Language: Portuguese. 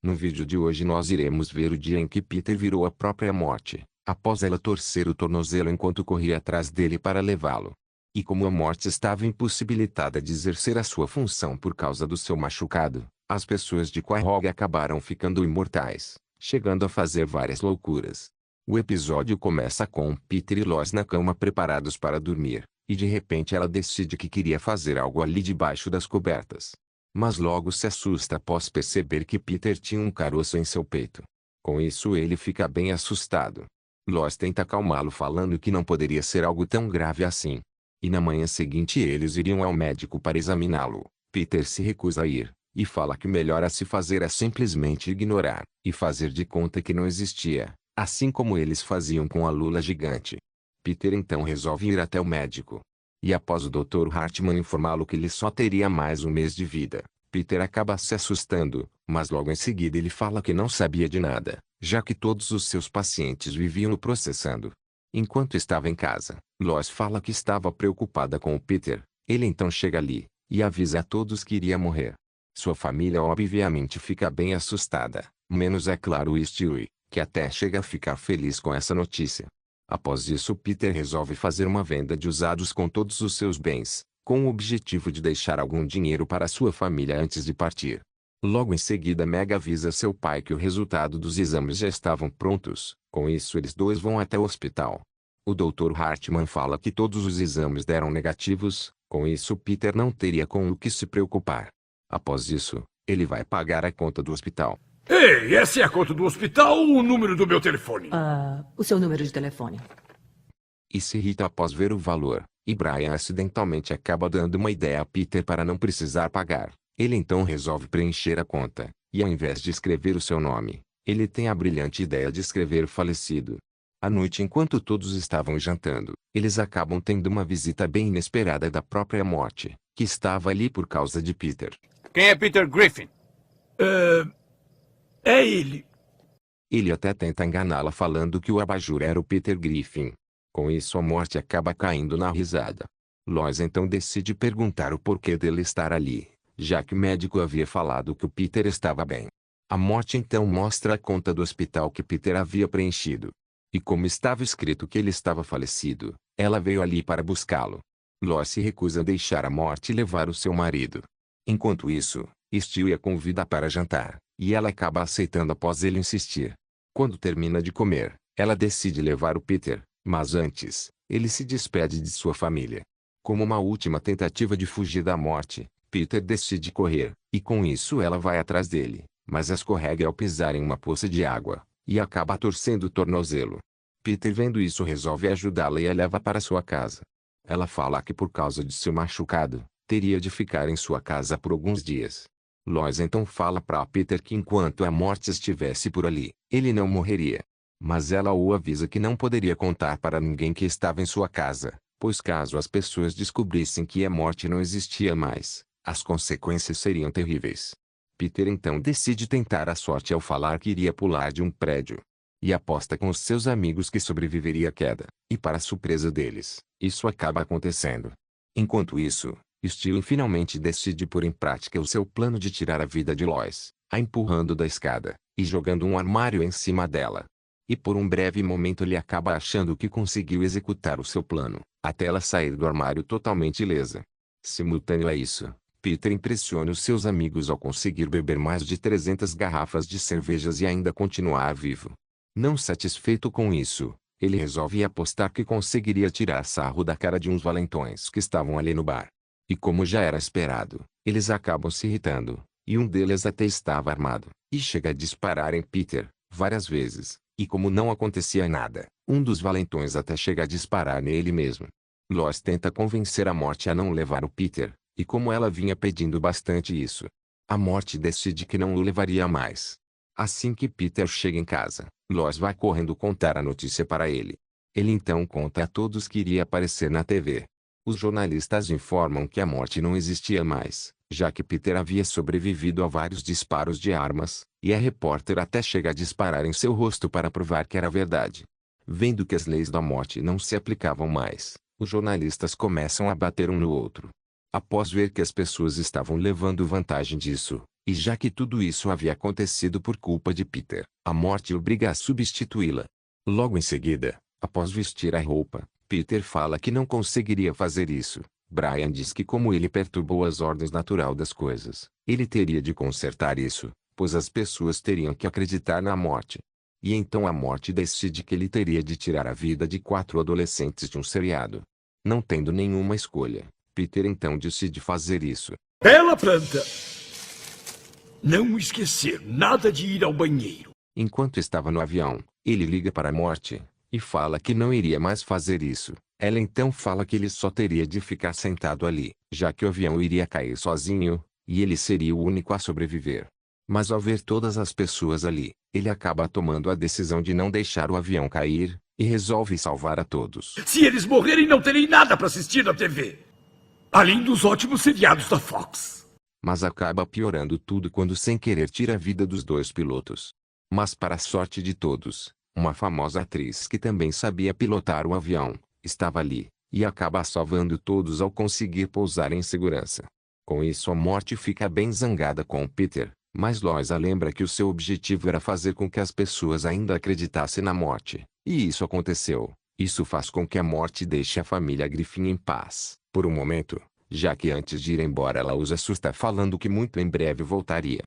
No vídeo de hoje nós iremos ver o dia em que Peter virou a própria morte, após ela torcer o tornozelo enquanto corria atrás dele para levá-lo. E como a morte estava impossibilitada de exercer a sua função por causa do seu machucado, as pessoas de Quahog acabaram ficando imortais, chegando a fazer várias loucuras. O episódio começa com Peter e Lois na cama preparados para dormir, e de repente ela decide que queria fazer algo ali debaixo das cobertas. Mas logo se assusta após perceber que Peter tinha um caroço em seu peito. Com isso ele fica bem assustado. Lois tenta acalmá-lo falando que não poderia ser algo tão grave assim. E na manhã seguinte eles iriam ao médico para examiná-lo. Peter se recusa a ir, e fala que o melhor a se fazer é simplesmente ignorar, e fazer de conta que não existia, assim como eles faziam com a lula gigante. Peter então resolve ir até o médico. E após o Dr. Hartman informá-lo que ele só teria mais um mês de vida, Peter acaba se assustando, mas logo em seguida ele fala que não sabia de nada, já que todos os seus pacientes viviam o processando. Enquanto estava em casa, Lois fala que estava preocupada com o Peter. Ele então chega ali, e avisa a todos que iria morrer. Sua família obviamente fica bem assustada, menos é claro o Stewie, que até chega a ficar feliz com essa notícia. Após isso Peter resolve fazer uma venda de usados com todos os seus bens, com o objetivo de deixar algum dinheiro para sua família antes de partir. Logo em seguida Meg avisa seu pai que o resultado dos exames já estavam prontos, com isso eles dois vão até o hospital. O Dr. Hartman fala que todos os exames deram negativos, com isso Peter não teria com o que se preocupar. Após isso, ele vai pagar a conta do hospital. Ei, essa é a conta do hospital ou o número do meu telefone? O seu número de telefone. E se irrita após ver o valor, e Brian acidentalmente acaba dando uma ideia a Peter para não precisar pagar. Ele então resolve preencher a conta, e ao invés de escrever o seu nome, ele tem a brilhante ideia de escrever falecido. À noite enquanto todos estavam jantando, eles acabam tendo uma visita bem inesperada da própria morte, que estava ali por causa de Peter. Quem é Peter Griffin? É ele. Ele até tenta enganá-la falando que o abajur era o Peter Griffin. Com isso a morte acaba caindo na risada. Lois então decide perguntar o porquê dele estar ali, já que o médico havia falado que o Peter estava bem. A morte então mostra a conta do hospital que Peter havia preenchido. E como estava escrito que ele estava falecido, ela veio ali para buscá-lo. Lois se recusa a deixar a morte levar o seu marido. Enquanto isso, Stewie a convida para jantar, e ela acaba aceitando após ele insistir. Quando termina de comer, ela decide levar o Peter, mas antes, ele se despede de sua família. Como uma última tentativa de fugir da morte, Peter decide correr, e com isso ela vai atrás dele, mas escorrega ao pisar em uma poça de água, e acaba torcendo o tornozelo. Peter vendo isso resolve ajudá-la e a leva para sua casa. Ela fala que por causa de seu machucado, teria de ficar em sua casa por alguns dias. Lois então fala para Peter que enquanto a morte estivesse por ali, ele não morreria. Mas ela o avisa que não poderia contar para ninguém que estava em sua casa, pois caso as pessoas descobrissem que a morte não existia mais, as consequências seriam terríveis. Peter então decide tentar a sorte ao falar que iria pular de um prédio. E aposta com os seus amigos que sobreviveria à queda, e para surpresa deles, isso acaba acontecendo. Enquanto isso, Stewie finalmente decide pôr em prática o seu plano de tirar a vida de Lois, a empurrando da escada, e jogando um armário em cima dela. E por um breve momento ele acaba achando que conseguiu executar o seu plano, até ela sair do armário totalmente ilesa. Simultâneo a isso, Peter impressiona os seus amigos ao conseguir beber mais de 300 garrafas de cervejas e ainda continuar vivo. Não satisfeito com isso, ele resolve apostar que conseguiria tirar sarro da cara de uns valentões que estavam ali no bar. E como já era esperado, eles acabam se irritando, e um deles até estava armado, e chega a disparar em Peter, várias vezes, e como não acontecia nada, um dos valentões até chega a disparar nele mesmo. Lois tenta convencer a morte a não levar o Peter, e como ela vinha pedindo bastante isso, a morte decide que não o levaria mais. Assim que Peter chega em casa, Lois vai correndo contar a notícia para ele. Ele então conta a todos que iria aparecer na TV. Os jornalistas informam que a morte não existia mais, já que Peter havia sobrevivido a vários disparos de armas, e a repórter até chega a disparar em seu rosto para provar que era verdade. Vendo que as leis da morte não se aplicavam mais, os jornalistas começam a bater um no outro. Após ver que as pessoas estavam levando vantagem disso, E já que tudo isso havia acontecido por culpa de Peter, a morte obriga a substituí-la. Logo em seguida, após vestir a roupa, Peter fala que não conseguiria fazer isso. Brian diz que como ele perturbou as ordens naturais das coisas, ele teria de consertar isso, pois as pessoas teriam que acreditar na morte. E então a morte decide que ele teria de tirar a vida de 4 adolescentes de um seriado. Não tendo nenhuma escolha, Peter então decide fazer isso. Bela planta! Não esquecer nada de ir ao banheiro. Enquanto estava no avião, ele liga para a morte, e fala que não iria mais fazer isso. Ela então fala que ele só teria de ficar sentado ali, já que o avião iria cair sozinho, e ele seria o único a sobreviver. Mas ao ver todas as pessoas ali, ele acaba tomando a decisão de não deixar o avião cair, e resolve salvar a todos. Se eles morrerem, não terei nada para assistir na TV. Além dos ótimos seriados da Fox. Mas acaba piorando tudo quando sem querer tira a vida dos 2 pilotos. Mas para a sorte de todos, uma famosa atriz que também sabia pilotar o avião, estava ali, e acaba salvando todos ao conseguir pousar em segurança. Com isso a morte fica bem zangada com Peter, mas Lois a lembra que o seu objetivo era fazer com que as pessoas ainda acreditassem na morte, e isso aconteceu. Isso faz com que a morte deixe a família Griffin em paz, por um momento, já que antes de ir embora ela os assusta falando que muito em breve voltaria.